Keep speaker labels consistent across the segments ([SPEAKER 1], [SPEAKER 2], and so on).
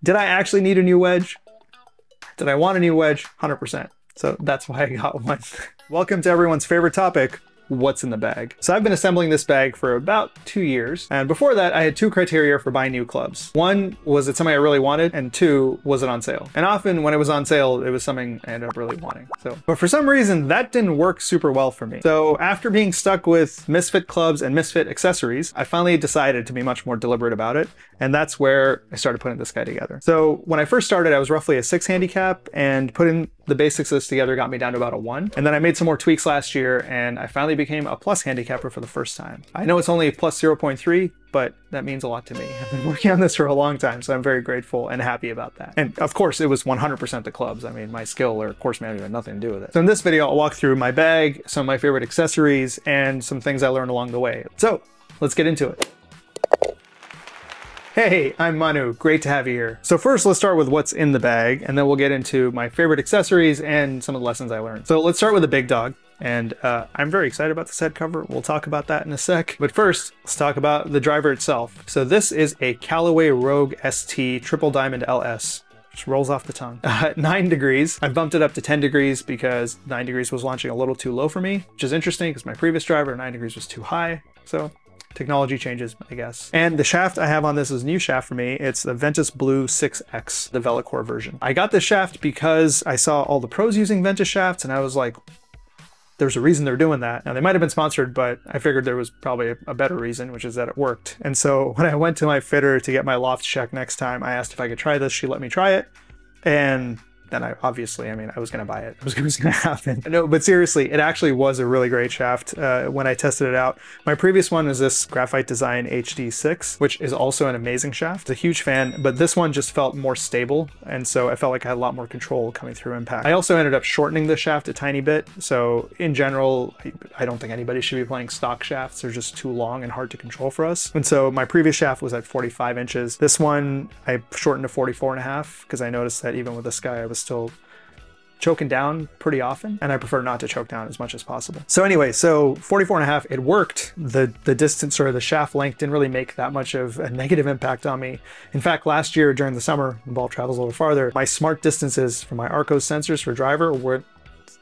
[SPEAKER 1] Did I actually need a new wedge? Did I want a new wedge? 100%. So that's why I got one. Welcome to everyone's favorite topic, what's in the bag. So I've been assembling this bag for about 2 years. And before that, I had 2 criteria for buying new clubs. One, was it something I really wanted? And 2, was it on sale? And often when it was on sale, it was something I ended up really wanting. But for some reason, that didn't work super well for me. So after being stuck with misfit clubs and misfit accessories, I finally decided to be much more deliberate about it. And that's where I started putting this guy together. So when I first started, I was roughly a 6 handicap, and putting the basics of this together got me down to about a 1. And then I made some more tweaks last year, and I finally became a plus handicapper for the first time. I know it's only a plus 0.3, but that means a lot to me. I've been working on this for a long time, so I'm very grateful and happy about that. And of course, it was 100% the clubs. I mean, my skill or course management had nothing to do with it. So in this video, I'll walk through my bag, some of my favorite accessories, and some things I learned along the way. So let's get into it. Hey, I'm Manu. Great to have you here. So first, let's start with what's in the bag, and then we'll get into my favorite accessories and some of the lessons I learned. So let's start with the big dog. And I'm very excited about this head cover. We'll talk about that in a sec. But first, let's talk about the driver itself. So this is a Callaway Rogue ST Triple Diamond LS. Just rolls off the tongue. 9 degrees. I bumped it up to 10 degrees because 9 degrees was launching a little too low for me, which is interesting because my previous driver, 9 degrees, was too high. So technology changes, I guess. And the shaft I have on this is a new shaft for me. It's the Ventus Blue 6X, the Velocore version. I got this shaft because I saw all the pros using Ventus shafts, and I was like, there's a reason they're doing that. Now, they might have been sponsored, but I figured there was probably a better reason, which is that it worked. And so when I went to my fitter to get my loft check next time, I asked if I could try this. She let me try it. And then I was going to buy it. It was going to happen. No, but seriously, it actually was a really great shaft when I tested it out. My previous one was this Graphite Design HD6, which is also an amazing shaft. A huge fan, but this one just felt more stable. And so I felt like I had a lot more control coming through impact. I also ended up shortening the shaft a tiny bit. So in general, I don't think anybody should be playing stock shafts. They're just too long and hard to control for us. And so my previous shaft was at 45 inches. This one, I shortened to 44.5 because I noticed that even with this guy, I was still choking down pretty often, and I prefer not to choke down as much as possible. So anyway, so 44.5, it worked. The distance or the shaft length didn't really make that much of a negative impact on me. In fact, last year during the summer, the ball travels a little farther, my smart distances for my Arcos sensors for driver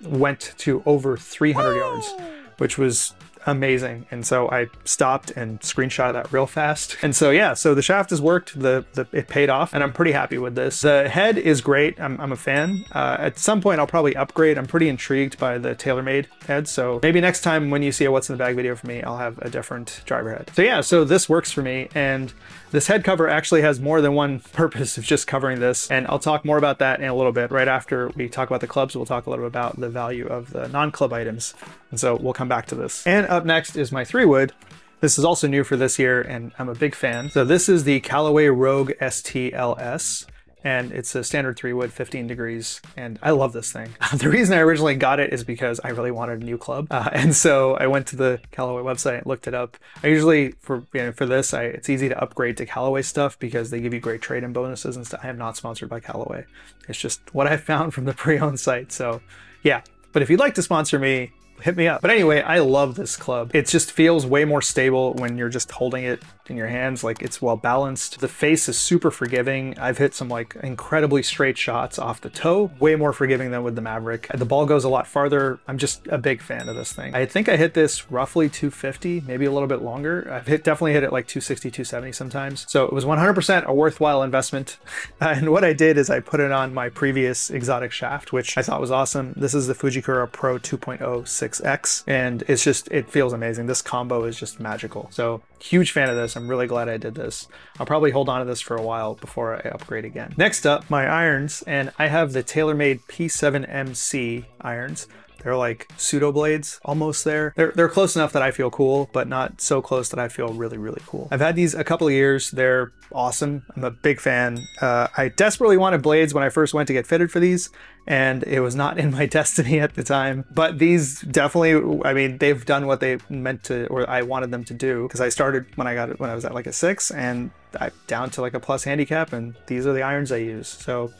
[SPEAKER 1] went to over 300 yards, which was amazing. And so I stopped and screenshot that real fast. And so yeah, so the shaft has worked, it paid off, and I'm pretty happy with this. The head is great. I'm a fan. At some point I'll probably upgrade. I'm pretty intrigued by the Taylormade head. So maybe next time when you see a what's in the bag video for me, I'll have a different driver head. So yeah, so this works for me. And this head cover actually has more than one purpose of just covering this. And I'll talk more about that in a little bit. Right after we talk about the clubs, we'll talk a little bit about the value of the non-club items. And so we'll come back to this. And up next is my 3-wood. This is also new for this year, and I'm a big fan. So this is the Callaway Rogue ST LS, and it's a standard 3-wood, 15 degrees, and I love this thing. The reason I originally got it is because I really wanted a new club, and so I went to the Callaway website, looked it up. I usually, for this, it's easy to upgrade to Callaway stuff because they give you great trade-in bonuses and stuff. I am not sponsored by Callaway. It's just what I found from the pre-owned site, so yeah. But if you'd like to sponsor me, hit me up. But anyway, I love this club. It just feels way more stable when you're just holding it in your hands. Like, it's well balanced. The face is super forgiving. I've hit some like incredibly straight shots off the toe, way more forgiving than with the Maverick. The ball goes a lot farther. I'm just a big fan of this thing. I think I hit this roughly 250, maybe a little bit longer. I've definitely hit it like 260, 270 sometimes. So it was 100% a worthwhile investment. And what I did is I put it on my previous exotic shaft, which I thought was awesome. This is the Fujikura Pro 2.0 6X, and it's just, it feels amazing. This combo is just magical. So huge fan of this. I'm really glad I did this. I'll probably hold on to this for a while before I upgrade again. Next up, my irons, and I have the Taylormade P7MC irons. They're like pseudo blades, almost there. They're close enough that I feel cool, but not so close that I feel really, really cool. I've had these a couple of years. They're awesome. I'm a big fan. I desperately wanted blades when I first went to get fitted for these, and it was not in my destiny at the time. But these definitely, I mean, they've done what they meant to, or I wanted them to do, because I started when I was at like a 6, and I'm down to like a plus handicap, and these are the irons I use. So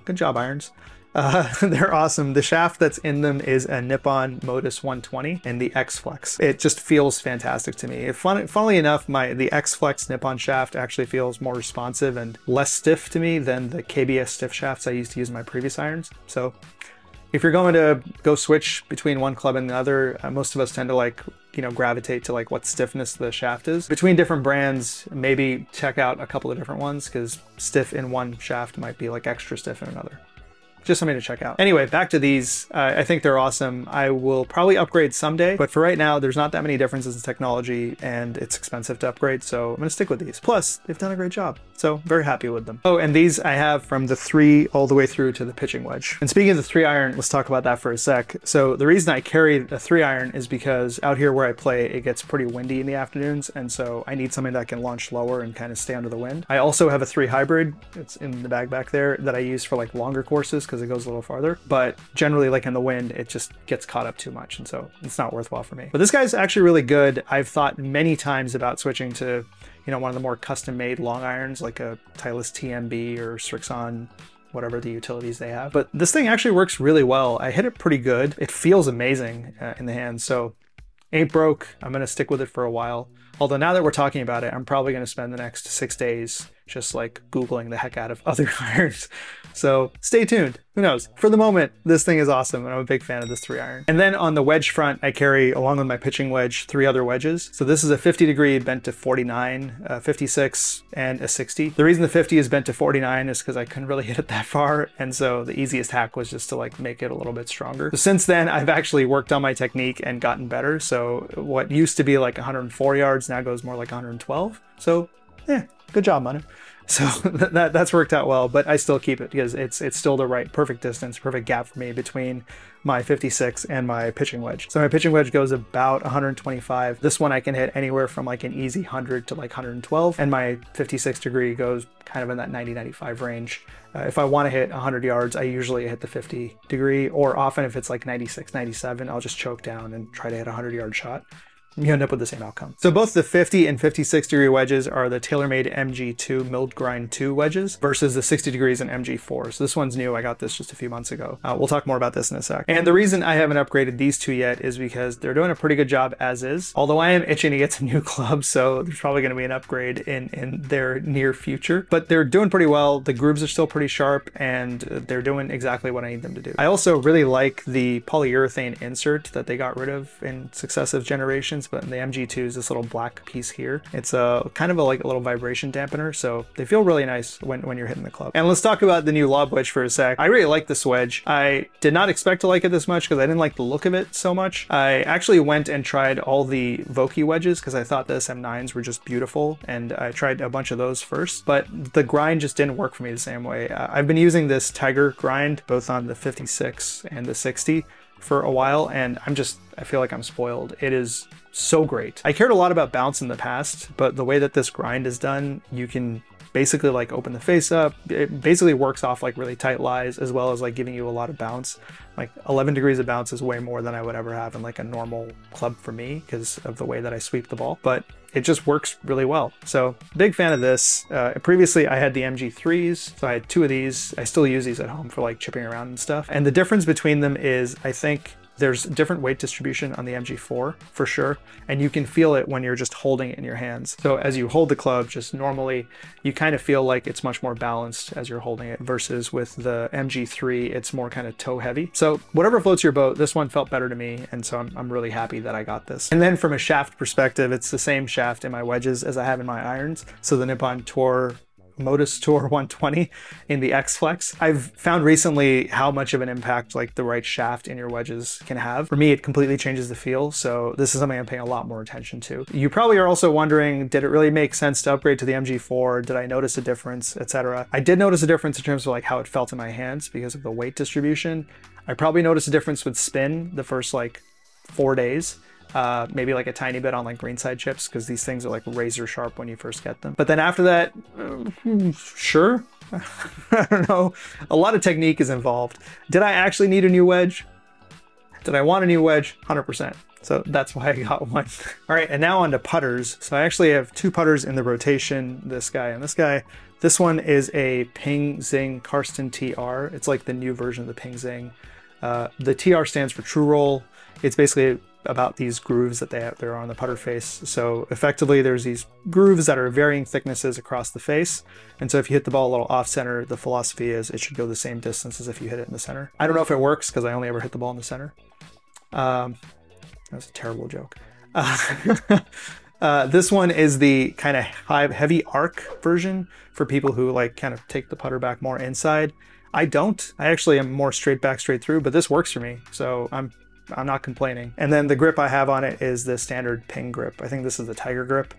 [SPEAKER 1] good job, irons. They're awesome. The shaft that's in them is a Nippon Modus 120 and the X-Flex. It just feels fantastic to me. Funnily enough, the X-Flex Nippon shaft actually feels more responsive and less stiff to me than the KBS stiff shafts I used to use in my previous irons. So if you're going to go switch between one club and the other, most of us tend to like, you know, gravitate to like what stiffness the shaft is. Between different brands, maybe check out a couple of different ones because stiff in one shaft might be like extra stiff in another. Just something to check out. Anyway, back to these. I think they're awesome. I will probably upgrade someday, but for right now, there's not that many differences in technology and it's expensive to upgrade, so I'm gonna stick with these. Plus, they've done a great job, so very happy with them. Oh, and these I have from the 3 all the way through to the pitching wedge. And speaking of the 3 iron, let's talk about that for a sec. So the reason I carry a 3 iron is because out here where I play, it gets pretty windy in the afternoons, and so I need something that can launch lower and kind of stay under the wind. I also have a 3 hybrid, it's in the bag back there, that I use for like longer courses because it goes a little farther, but generally like in the wind it just gets caught up too much, and so it's not worthwhile for me. But this guy's actually really good. I've thought many times about switching to, you know, one of the more custom made long irons like a Titleist TMB or Strixon, whatever the utilities they have, but this thing actually works really well. I hit it pretty good. It feels amazing in the hand, so ain't broke. I'm gonna stick with it for a while. Although now that we're talking about it, I'm probably gonna spend the next 6 days just like Googling the heck out of other irons. So stay tuned. Who knows? For the moment, this thing is awesome, and I'm a big fan of this 3 iron. And then on the wedge front, I carry, along with my pitching wedge, 3 other wedges. So this is a 50 degree bent to 49, 56, and a 60. The reason the 50 is bent to 49 is because I couldn't really hit it that far, and so the easiest hack was just to like make it a little bit stronger. So since then, I've actually worked on my technique and gotten better. So what used to be like 104 yards now goes more like 112. So yeah, good job, Manu. So that's worked out well, but I still keep it because it's still the right perfect distance, perfect gap for me between my 56 and my pitching wedge. So my pitching wedge goes about 125. This one I can hit anywhere from like an easy 100 to like 112, and my 56 degree goes kind of in that 90-95 range. If I want to hit 100 yards, I usually hit the 50 degree, or often if it's like 96, 97, I'll just choke down and try to hit a 100-yard shot. You end up with the same outcome. So both the 50 and 56 degree wedges are the Taylormade MG2 milled grind 2 wedges versus the 60 degrees and MG4. So this one's new. I got this just a few months ago. We'll talk more about this in a sec. And the reason I haven't upgraded these 2 yet is because they're doing a pretty good job as is. Although I am itching to get some new clubs, so there's probably going to be an upgrade in their near future. But they're doing pretty well. The grooves are still pretty sharp, and they're doing exactly what I need them to do. I also really like the polyurethane insert that they got rid of in successive generations. But in the MG2 is this little black piece here. It's a kind of like a little vibration dampener, so they feel really nice when you're hitting the club. And let's talk about the new lob wedge for a sec. I really like this wedge. I did not expect to like it this much because I didn't like the look of it so much. I actually went and tried all the Vokey wedges because I thought the SM9s were just beautiful, and I tried a bunch of those first, but the grind just didn't work for me the same way. I've been using this Tiger grind both on the 56 and the 60 for a while, and I feel like I'm spoiled. It is so great. I cared a lot about bounce in the past, but the way that this grind is done, you can basically like open the face up. It basically works off like really tight lies, as well as like giving you a lot of bounce. Like 11 degrees of bounce is way more than I would ever have in like a normal club for me because of the way that I sweep the ball, but it just works really well. So big fan of this. Previously I had the MG3s, so I had 2 of these. I still use these at home for like chipping around and stuff. And the difference between them is, I think there's different weight distribution on the MG4 for sure, and you can feel it when you're just holding it in your hands. So as you hold the club just normally, you kind of feel like it's much more balanced as you're holding it, versus with the MG3, it's more kind of toe heavy. So whatever floats your boat, this one felt better to me, and so I'm really happy that I got this. And then from a shaft perspective, it's the same shaft in my wedges as I have in my irons. So the Nippon Modus Tour 120 in the X-Flex. I've found recently how much of an impact like the right shaft in your wedges can have. For me, it completely changes the feel, so this is something I'm paying a lot more attention to. You probably are also wondering, did it really make sense to upgrade to the MG4? Did I notice a difference, etc.? I did notice a difference in terms of like how it felt in my hands because of the weight distribution. I probably noticed a difference with spin the first like 4 days. Maybe like a tiny bit on like greenside chips, because these things are like razor sharp when you first get them. But then after that, sure. I don't know. A lot of technique is involved. Did I actually need a new wedge? Did I want a new wedge? 100%. So that's why I got one. All right, and now on to putters. So I actually have 2 putters in the rotation, this guy and this guy. This one is a Ping Zing Karsten TR. It's like the new version of the Ping Zing. The TR stands for True Roll. It's basically about these grooves that there are on the putter face. So effectively there's these grooves that are varying thicknesses across the face. And so if you hit the ball a little off center, the philosophy is it should go the same distance as if you hit it in the center. I don't know if it works because I only ever hit the ball in the center. That was a terrible joke. This one is the kind of heavy arc version for people who like kind of take the putter back more inside. I don't. I actually am more straight back, straight through, but this works for me. So I'm not complaining. And then the grip I have on it is the standard Ping grip. I think this is the Tiger grip.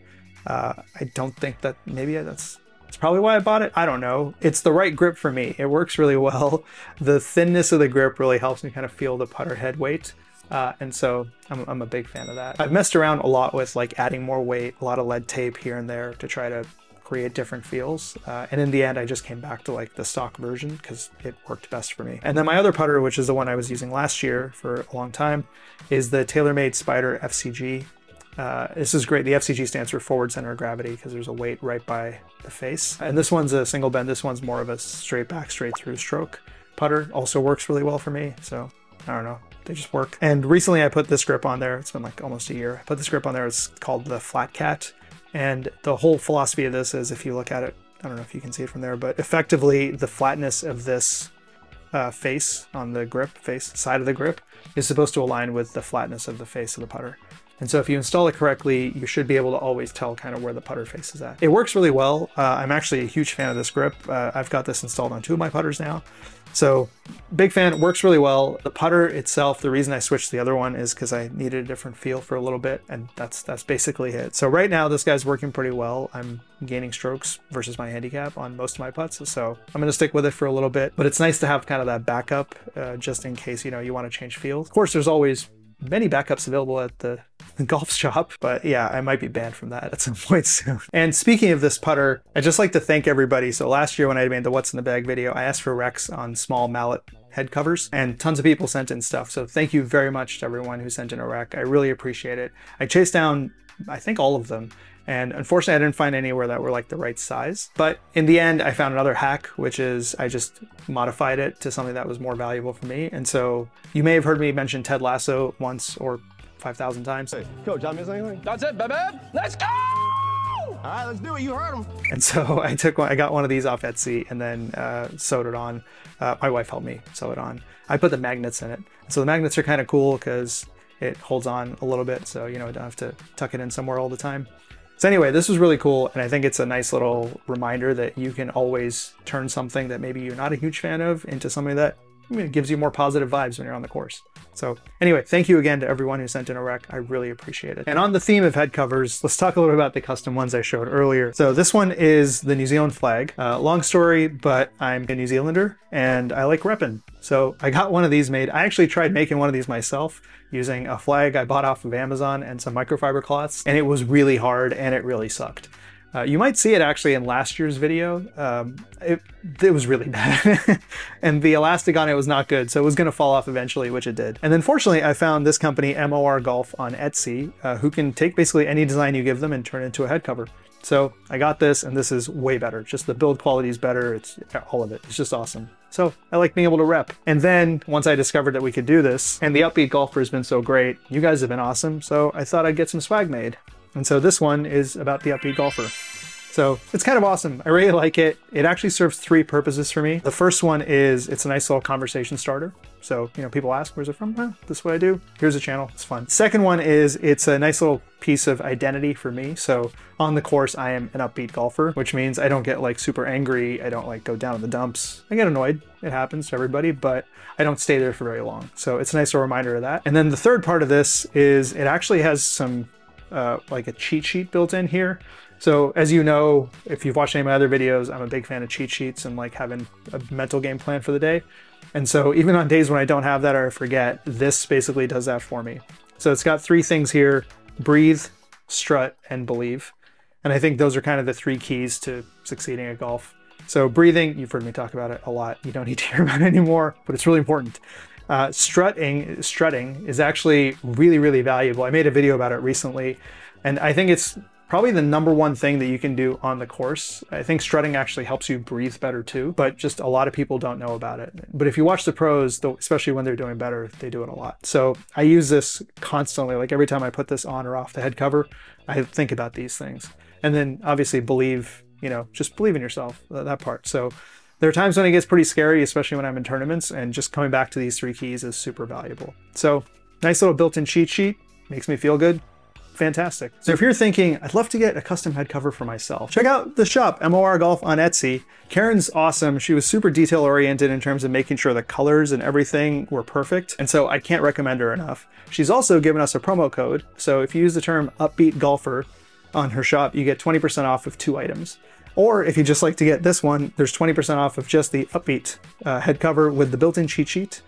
[SPEAKER 1] I don't think that, maybe that's probably why I bought it. I don't know. It's the right grip for me. It works really well. The thinness of the grip really helps me kind of feel the putter head weight. And so I'm a big fan of that. I've messed around a lot with like adding more weight, a lot of lead tape here and there to try to create different feels. And in the end, I just came back to like the stock version because it worked best for me. And then my other putter, which is the one I was using last year for a long time, is the Taylormade Spider FCG. This is great. The FCG stands for forward center of gravity because there's a weight right by the face. And this one's a single bend. This one's more of a straight back, straight through stroke putter. Also works really well for me. So I don't know. They just work. And recently I put this grip on there. It's been like almost a year. I put this grip on there. It's called the Flat Cat. And the whole philosophy of this is, if you look at it, I don't know if you can see it from there, but effectively the flatness of this face on the grip, side of the grip, is supposed to align with the flatness of the face of the putter. And so if you install it correctly, you should be able to always tell kind of where the putter face is at. It works really well. I'm actually a huge fan of this grip. I've got this installed on 2 of my putters now. So big fan, it works really well. The putter itself, the reason I switched to the other one is because I needed a different feel for a little bit, and that's basically it. So right now this guy's working pretty well. I'm gaining strokes versus my handicap on most of my putts, so I'm gonna stick with it for a little bit. But it's nice to have kind of that backup just in case, you know, you want to change fields. Of course, there's always many backups available at the golf shop, but yeah, I might be banned from that at some point soon. And speaking of this putter, I'd just like to thank everybody. So last year when I made the What's in the Bag video, I asked for recs on small mallet head covers, and tons of people sent in stuff. So thank you very much to everyone who sent in a rec. I really appreciate it. I chased down, I think, all of them. And unfortunately, I didn't find anywhere that were like the right size. But in the end, I found another hack, which is I just modified it to something that was more valuable for me. And so you may have heard me mention Ted Lasso once or 5,000 times.
[SPEAKER 2] Hey, Coach, I miss anything?
[SPEAKER 3] That's it, baby. Let's go!
[SPEAKER 2] All right, let's do it. You heard him.
[SPEAKER 1] And so I got one of these off Etsy and then sewed it on. My wife helped me sew it on. I put the magnets in it. So the magnets are kind of cool because it holds on a little bit. So, you know, I don't have to tuck it in somewhere all the time. So anyway, this was really cool, and I think it's a nice little reminder that you can always turn something that maybe you're not a huge fan of into something that gives you more positive vibes when you're on the course. So anyway, thank you again to everyone who sent in a rec. I really appreciate it. And on the theme of head covers, let's talk a little bit about the custom ones I showed earlier. So this one is the New Zealand flag. Long story, but I'm a New Zealander and I like repping. So I got one of these made. I actually tried making one of these myself using a flag I bought off of Amazon and some microfiber cloths, and it was really hard and it really sucked. You might see it actually in last year's video. It was really bad. And the elastic on it was not good, so it was gonna fall off eventually, which it did. And then fortunately, I found this company, MOR Golf, on Etsy, who can take basically any design you give them and turn it into a head cover. So I got this, and this is way better. Just the build quality is better. It's all of it. It's just awesome. So I like being able to rep. And then once I discovered that we could do this, and the Upbeat Golfer has been so great, you guys have been awesome, so I thought I'd get some swag made. And so this one is about the Upbeat Golfer. So it's kind of awesome. I really like it. It actually serves 3 purposes for me. The first one is it's a nice little conversation starter. So, you know, people ask, where's it from? Oh, this is what I do. Here's a channel. It's fun. Second one is it's a nice little piece of identity for me. So on the course, I am an upbeat golfer, which means I don't get like super angry. I don't like go down in the dumps. I get annoyed. It happens to everybody, but I don't stay there for very long. So it's a nice little reminder of that. And then the third part of this is it actually has some like a cheat sheet built in here. So as you know, if you've watched any of my other videos, I'm a big fan of cheat sheets and like having a mental game plan for the day. And so even on days when I don't have that or I forget, this basically does that for me. So it's got 3 things here: breathe, strut, and believe. And I think those are kind of the 3 keys to succeeding at golf. So breathing, you've heard me talk about it a lot. You don't need to hear about it anymore, but it's really important. Strutting is actually really, really valuable. I made a video about it recently, and I think it's probably the #1 thing that you can do on the course. I think strutting actually helps you breathe better too, but just a lot of people don't know about it. But if you watch the pros, especially when they're doing better, they do it a lot. So I use this constantly. Like every time I put this on or off the head cover, I think about these things. And then obviously believe, just believe in yourself, that part. So there are times when it gets pretty scary, especially when I'm in tournaments, and just coming back to these 3 keys is super valuable. So nice little built-in cheat sheet, makes me feel good. Fantastic. So if you're thinking, I'd love to get a custom head cover for myself, check out the shop, MOR Golf on Etsy. Karen's awesome. She was super detail oriented in terms of making sure the colors and everything were perfect. And so I can't recommend her enough. She's also given us a promo code. So if you use the term Upbeat Golfer on her shop, you get 20% off of 2 items. Or if you just like to get this one, there's 20% off of just the Upbeat head cover with the built-in cheat sheet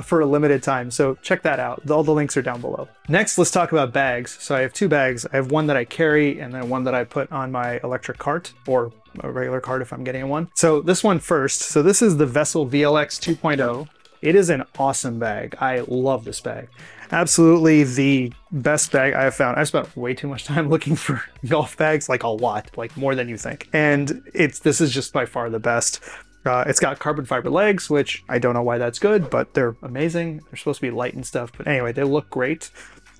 [SPEAKER 1] for a limited time. So check that out. All the links are down below. Next, let's talk about bags. So I have 2 bags. I have one that I carry and then one that I put on my electric cart or a regular cart if I'm getting one. So this one first. So this is the Vessel VLX 2.0. It is an awesome bag. I love this bag. Absolutely the best bag I have found. I spent way too much time looking for golf bags, like a lot, like more than you think. And this is just by far the best. It's got carbon fiber legs, which I don't know why that's good, but they're amazing. They're supposed to be light and stuff, but anyway, they look great.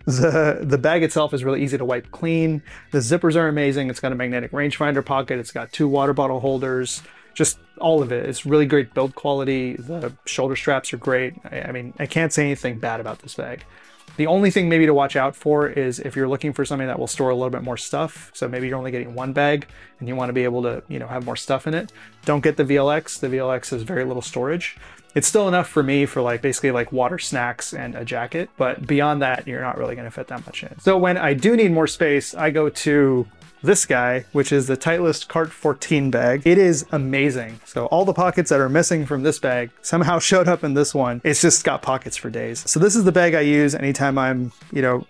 [SPEAKER 1] The bag itself is really easy to wipe clean. The zippers are amazing. It's got a magnetic rangefinder pocket. It's got 2 water bottle holders. Just all of it. It's really great build quality. The shoulder straps are great. I mean, I can't say anything bad about this bag. The only thing maybe to watch out for is if you're looking for something that will store a little bit more stuff. So maybe you're only getting 1 bag and you want to be able to, have more stuff in it. Don't get the VLX. The VLX has very little storage. It's still enough for me for basically water, snacks, and a jacket. But beyond that, you're not really going to fit that much in. So when I do need more space, I go to this guy, which is the Titleist Cart 14 bag. It is amazing. So all the pockets that are missing from this bag somehow showed up in this one. It's just got pockets for days. So this is the bag I use anytime I'm,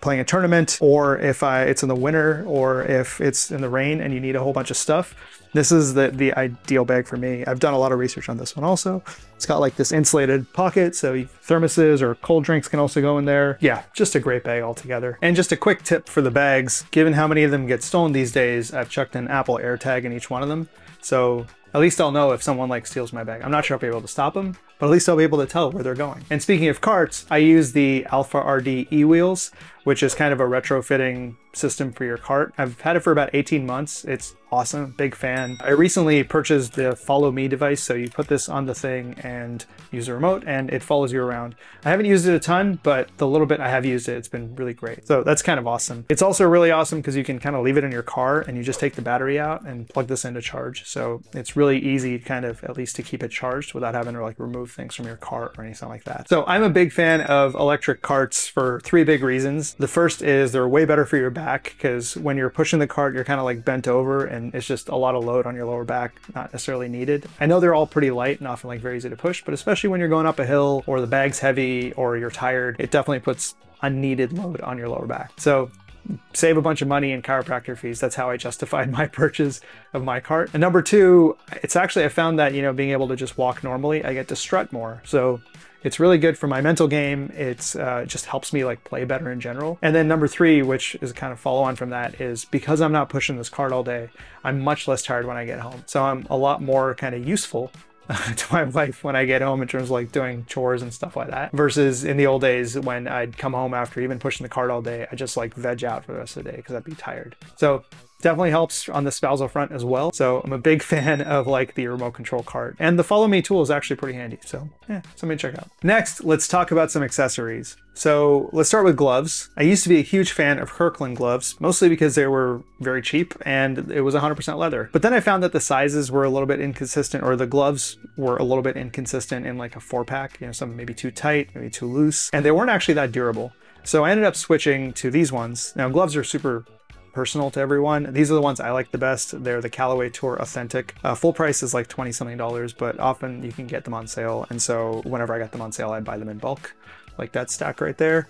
[SPEAKER 1] playing a tournament, or if it's in the winter, or if it's in the rain and you need a whole bunch of stuff. This is the ideal bag for me. I've done a lot of research on this one also. It's got this insulated pocket, so thermoses or cold drinks can also go in there. Yeah, just a great bag altogether. And just a quick tip for the bags, given how many of them get stolen these days, I've chucked an Apple AirTag in each one of them. So at least I'll know if someone steals my bag. I'm not sure I'll be able to stop them, but at least I'll be able to tell where they're going. And speaking of carts, I use the Alpha RD e-wheels, which is kind of a retrofitting system for your cart. I've had it for about 18 months. It's awesome, big fan. I recently purchased the Follow Me device, so you put this on the thing and use the remote and it follows you around. I haven't used it a ton, but the little bit I have used it, it's been really great. So that's kind of awesome. It's also really awesome because you can kind of leave it in your car and you just take the battery out and plug this in to charge. So it's really easy kind of at least to keep it charged without having to remove things from your cart or anything like that. So I'm a big fan of electric carts for 3 big reasons. The first is they're way better for your back because when you're pushing the cart, you're kind of bent over and it's just a lot of load on your lower back, not necessarily needed. I know they're all pretty light and often very easy to push, but especially when you're going up a hill or the bag's heavy or you're tired, it definitely puts unneeded load on your lower back. So save a bunch of money in chiropractor fees. That's how I justified my purchase of my cart. And number 2, it's actually, I found that, being able to just walk normally, I get to strut more. So it's really good for my mental game. It's just helps me play better in general. And then number 3, which is kind of follow on from that, is because I'm not pushing this cart all day, I'm much less tired when I get home. So I'm a lot more kind of useful to my wife when I get home in terms of doing chores and stuff like that, versus in the old days when I'd come home after even pushing the cart all day, I just veg out for the rest of the day because I'd be tired. So definitely helps on the spousal front as well. So I'm a big fan of the remote control cart, and the Follow Me tool is actually pretty handy. So yeah, something to check out. Next, let's talk about some accessories. So let's start with gloves. I used to be a huge fan of Kirkland gloves, mostly because they were very cheap and it was 100% leather. But then I found that the sizes were a little bit inconsistent, or the gloves were a little bit inconsistent in a 4-pack, some maybe too tight, maybe too loose, and they weren't actually that durable. So I ended up switching to these ones. Now gloves are super personal to everyone. These are the ones I like the best. They're the Callaway Tour Authentic. Full price is $20 something, but often you can get them on sale. And so whenever I got them on sale, I'd buy them in bulk, like that stack right there.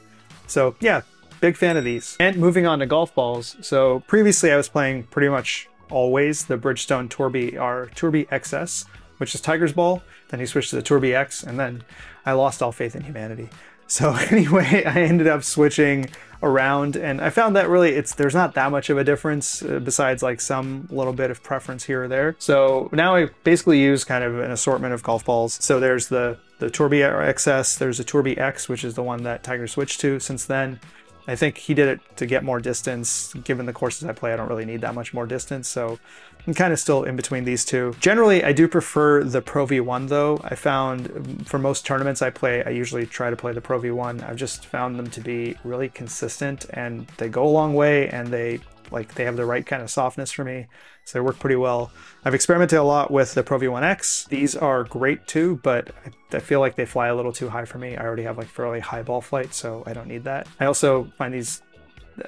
[SPEAKER 1] So yeah, big fan of these. And moving on to golf balls. So previously I was playing pretty much always the Bridgestone Tourby XS, which is Tiger's ball. Then he switched to the Tourby X, and then I lost all faith in humanity. So anyway, I ended up switching around, and I found that really there's not that much of a difference besides like some little bit of preference here or there. So now I basically use kind of an assortment of golf balls. So there's the Torby XS, there's a Torby X, which is the one that Tiger switched to since then. I think he did it to get more distance. Given the courses I play, I don't really need that much more distance, so I'm kind of still in between these two. Generally, I do prefer the Pro V1 though. I found for most tournaments I play, I usually try to play the Pro V1. I've just found them to be really consistent, and they go a long way, and they have the right kind of softness for me, so they work pretty well. I've experimented a lot with the Pro V1X. These are great too, but I feel like they fly a little too high for me. I already have like fairly high ball flight, so I don't need that. I also find these,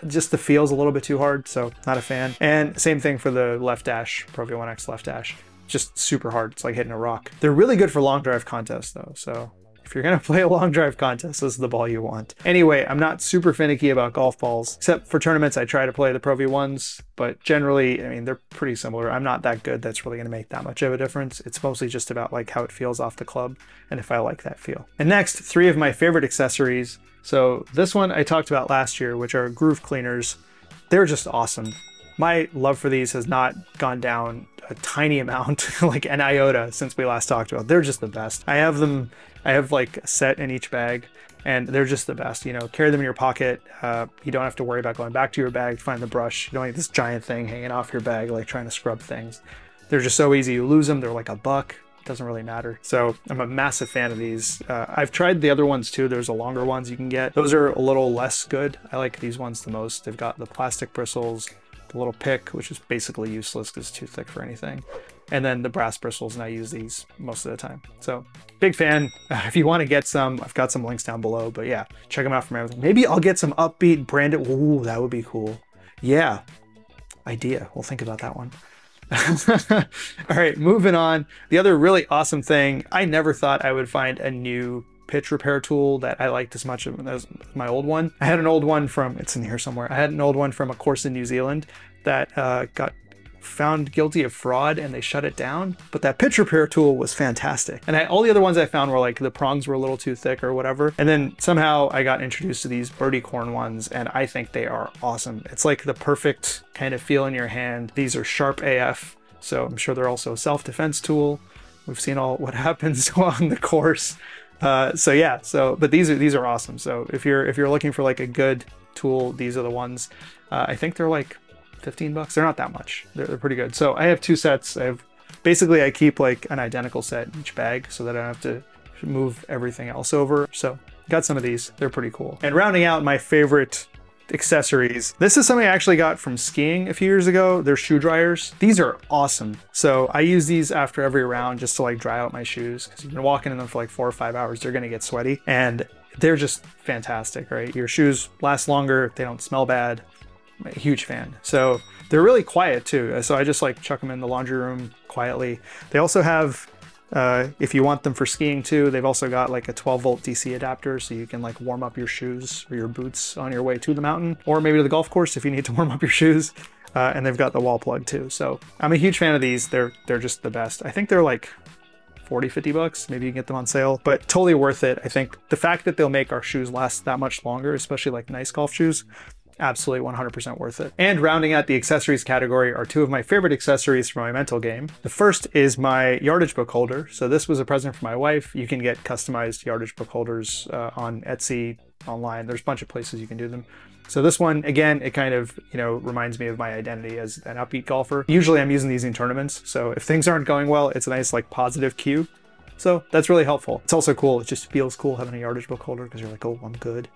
[SPEAKER 1] just the feel's a little bit too hard, so not a fan. And same thing for the left dash, Pro V1X left dash. Just super hard, it's like hitting a rock. They're really good for long drive contests though, so if you're gonna play a long drive contest, this is the ball you want. Anyway, I'm not super finicky about golf balls, except for tournaments I try to play the Pro V1s, but generally, I mean, they're pretty similar. I'm not that good that's really gonna make that much of a difference. It's mostly just about like how it feels off the club and if I like that feel. And next, 3 of my favorite accessories. So this one I talked about last year, which are groove cleaners. They're just awesome. My love for these has not gone down a tiny amount, like an iota, since we last talked about. They're just the best. I have them, I have like a set in each bag, and they're just the best. You know, carry them in your pocket. You don't have to worry about going back to your bag to find the brush. You don't need this giant thing hanging off your bag, like trying to scrub things. They're just so easy. You lose them, they're like $1. Doesn't really matter. So I'm a massive fan of these. I've tried the other ones too. There's the longer ones you can get. Those are a little less good. I like these ones the most. They've got the plastic bristles, the little pick, which is basically useless because it's too thick for anything, and then the brass bristles, and I use these most of the time. So big fan. If you want to get some, I've got some links down below, but yeah, check them out from Amazon. Maybe I'll get some Upbeat branded. Ooh, that would be cool. Yeah, idea. We'll think about that one. All right, moving on. The other really awesome thing, I never thought I would find a new pitch repair tool that I liked as much as my old one. I had an old one from, it's in here somewhere, I had an old one from a course in New Zealand that got found guilty of fraud and they shut it down, but that pitch repair tool was fantastic. And all the other ones I found were like the prongs were a little too thick or whatever, and then somehow I got introduced to these birdie corn ones, and I think they are awesome. It's like the perfect kind of feel in your hand. These are sharp AF, so I'm sure they're also a self-defense tool. We've seen all what happens on the course. So yeah, but these are awesome. So if you're looking for like a good tool, these are the ones. I think they're like $15. They're not that much. They're pretty good. So I have 2 sets. Basically I keep like an identical set in each bag so that I don't have to move everything else over. So got some of these. They're pretty cool. And rounding out my favorite accessories, this is something I actually got from skiing a few years ago. They're shoe dryers. These are awesome. So I use these after every round just to like dry out my shoes, because you've been walking in them for like 4 or 5 hours. They're gonna get sweaty, and they're just fantastic, right? Your shoes last longer, they don't smell bad. I'm a huge fan. So they're really quiet too. So I just like chuck them in the laundry room quietly. They also have, if you want them for skiing too, they've also got like a 12-volt DC adapter, so you can like warm up your shoes or your boots on your way to the mountain, or maybe to the golf course if you need to warm up your shoes. And they've got the wall plug too. So I'm a huge fan of these. They're just the best. I think they're like 40, 50 bucks. Maybe you can get them on sale, but totally worth it. I think the fact that they'll make our shoes last that much longer, especially like nice golf shoes, absolutely 100% worth it. And rounding out the accessories category are 2 of my favorite accessories for my mental game. The first is my Yardage book holder. So this was a present for my wife. You can get customized Yardage book holders on Etsy, online. There's a bunch of places you can do them. So this one, again, it kind of, you know, reminds me of my identity as an upbeat golfer. Usually I'm using these in tournaments, so if things aren't going well, it's a nice like positive cue. So that's really helpful. It's also cool. It just feels cool having a Yardage book holder because you're like, oh, I'm good.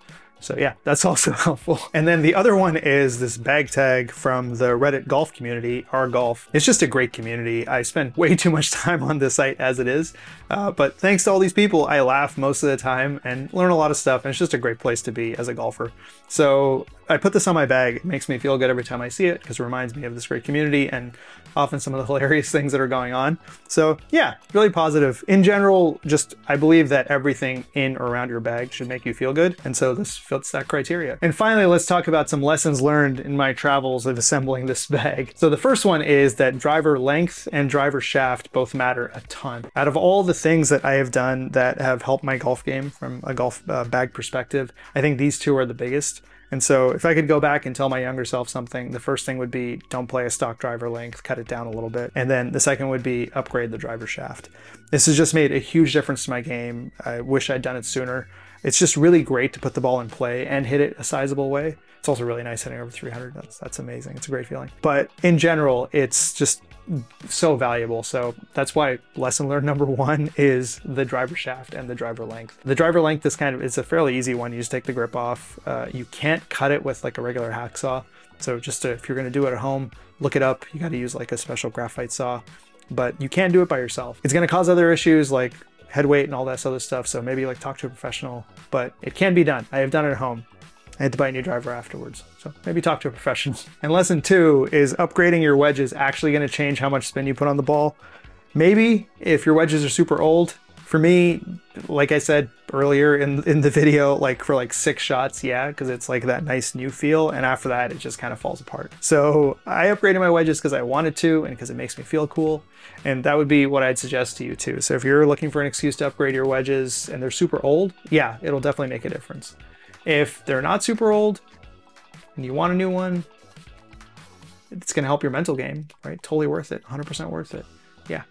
[SPEAKER 1] So yeah, that's also helpful. And then the other one is this bag tag from the Reddit golf community, R Golf. It's just a great community. I spend way too much time on this site as it is, but thanks to all these people, I laugh most of the time and learn a lot of stuff, and it's just a great place to be as a golfer. So I put this on my bag. It makes me feel good every time I see it because it reminds me of this great community and often some of the hilarious things that are going on. So yeah, really positive. In general, just I believe that everything in or around your bag should make you feel good. And so this fits that criteria. And finally, let's talk about some lessons learned in my travels of assembling this bag. So the first one is that driver length and driver shaft both matter a ton. Out of all the things that I have done that have helped my golf game from a golf bag perspective, I think these two are the biggest. And so if I could go back and tell my younger self something, the first thing would be don't play a stock driver length, cut it down a little bit. And then the second would be upgrade the driver shaft. This has just made a huge difference to my game. I wish I'd done it sooner. It's just really great to put the ball in play and hit it a sizable way. It's also really nice hitting over 300. That's amazing. It's a great feeling. But in general, it's just so valuable. So that's why lesson learned number one is the driver shaft and the driver length. The driver length is it's a fairly easy one. You just take the grip off. You can't cut it with like a regular hacksaw. So just if you're going to do it at home, look it up. You got to use like a special graphite saw, but you can do it by yourself. It's going to cause other issues like head weight and all that other stuff. So maybe like talk to a professional, but it can be done. I have done it at home. I had to buy a new driver afterwards. So maybe talk to a professional. And lesson two is upgrading your wedges actually going to change how much spin you put on the ball. Maybe if your wedges are super old. For me, like I said earlier in the video, like for like 6 shots, yeah, because it's like that nice new feel. And after that, it just kind of falls apart. So I upgraded my wedges because I wanted to and because it makes me feel cool. And that would be what I'd suggest to you too. So if you're looking for an excuse to upgrade your wedges and they're super old, yeah, it'll definitely make a difference. If they're not super old and you want a new one, it's going to help your mental game, right? Totally worth it. 100% worth it. Yeah.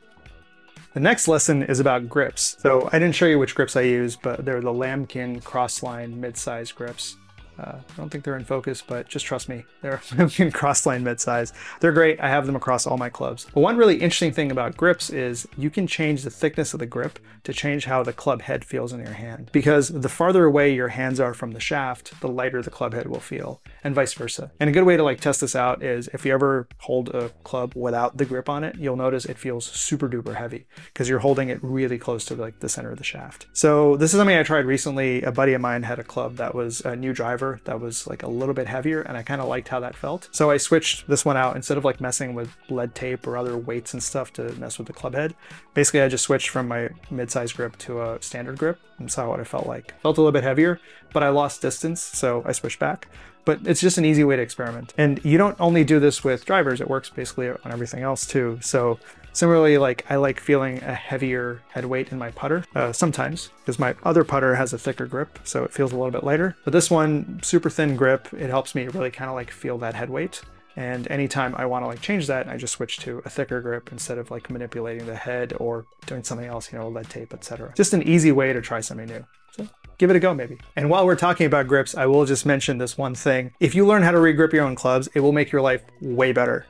[SPEAKER 1] The next lesson is about grips. So I didn't show you which grips I use, but they're the Lambkin Crossline mid-size grips. I don't think they're in focus, but just trust me, they're Lambkin Crossline mid-size. They're great. I have them across all my clubs. But one really interesting thing about grips is you can change the thickness of the grip to change how the club head feels in your hand. Because the farther away your hands are from the shaft, the lighter the club head will feel, and vice versa. And a good way to like test this out is if you ever hold a club without the grip on it, you'll notice it feels super duper heavy because you're holding it really close to like the center of the shaft. So this is something I tried recently. A buddy of mine had a club that was a new driver that was like a little bit heavier, and I kind of liked how that felt. So I switched this one out. Instead of like messing with lead tape or other weights and stuff to mess with the club head, basically I just switched from my mid-size grip to a standard grip and saw what it felt like. Felt a little bit heavier, but I lost distance, so I switched back. But it's just an easy way to experiment. And you don't only do this with drivers, it works basically on everything else too. So similarly, like I like feeling a heavier head weight in my putter sometimes because my other putter has a thicker grip, so it feels a little bit lighter. But this one, super thin grip, it helps me really kind of like feel that head weight. And anytime I want to like change that, I just switch to a thicker grip instead of like manipulating the head or doing something else, you know, lead tape, etc. Just an easy way to try something new. So give it a go maybe. And while we're talking about grips, I will just mention this one thing. If you learn how to re-grip your own clubs, it will make your life way better.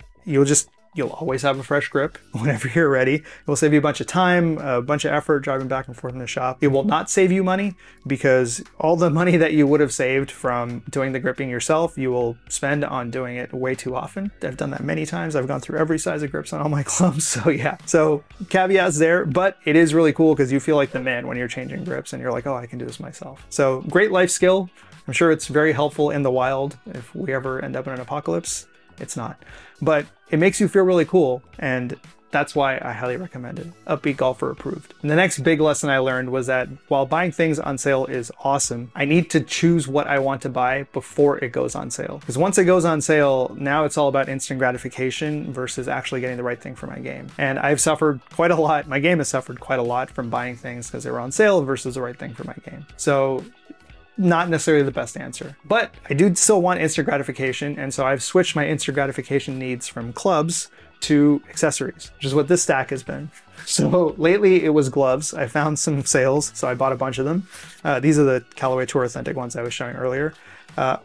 [SPEAKER 1] You'll always have a fresh grip whenever you're ready. It will save you a bunch of time, a bunch of effort driving back and forth in the shop. It will not save you money because all the money that you would have saved from doing the gripping yourself, you will spend on doing it way too often. I've done that many times. I've gone through every size of grips on all my clubs. So yeah, so caveats there, but it is really cool because you feel like the man when you're changing grips and you're like, oh, I can do this myself. So great life skill. I'm sure it's very helpful in the wild if we ever end up in an apocalypse. It's not, but it makes you feel really cool, and that's why I highly recommend it. Upbeat Golfer approved. And the next big lesson I learned was that while buying things on sale is awesome, I need to choose what I want to buy before it goes on sale. Because once it goes on sale, now it's all about instant gratification versus actually getting the right thing for my game. And I've suffered quite a lot. My game has suffered quite a lot from buying things because they were on sale versus the right thing for my game. So not necessarily the best answer, but I do still want instant gratification. And so I've switched my instant gratification needs from clubs to accessories, which is what this stack has been. So lately it was gloves. I found some sales, so I bought a bunch of them. These are the Callaway Tour Authentic ones I was showing earlier.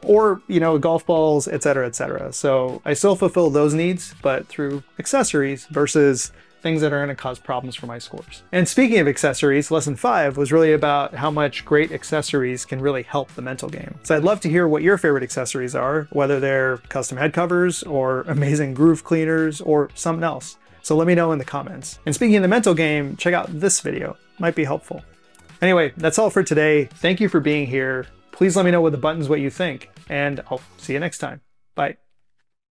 [SPEAKER 1] Or, you know, golf balls, etc., etc. So I still fulfill those needs, but through accessories versus things that are going to cause problems for my scores. And speaking of accessories, lesson 5 was really about how much great accessories can really help the mental game. So I'd love to hear what your favorite accessories are, whether they're custom head covers or amazing groove cleaners or something else. So let me know in the comments. And speaking of the mental game, check out this video. Might be helpful. Anyway, that's all for today. Thank you for being here. Please let me know with the buttons what you think. and I'll see you next time. Bye.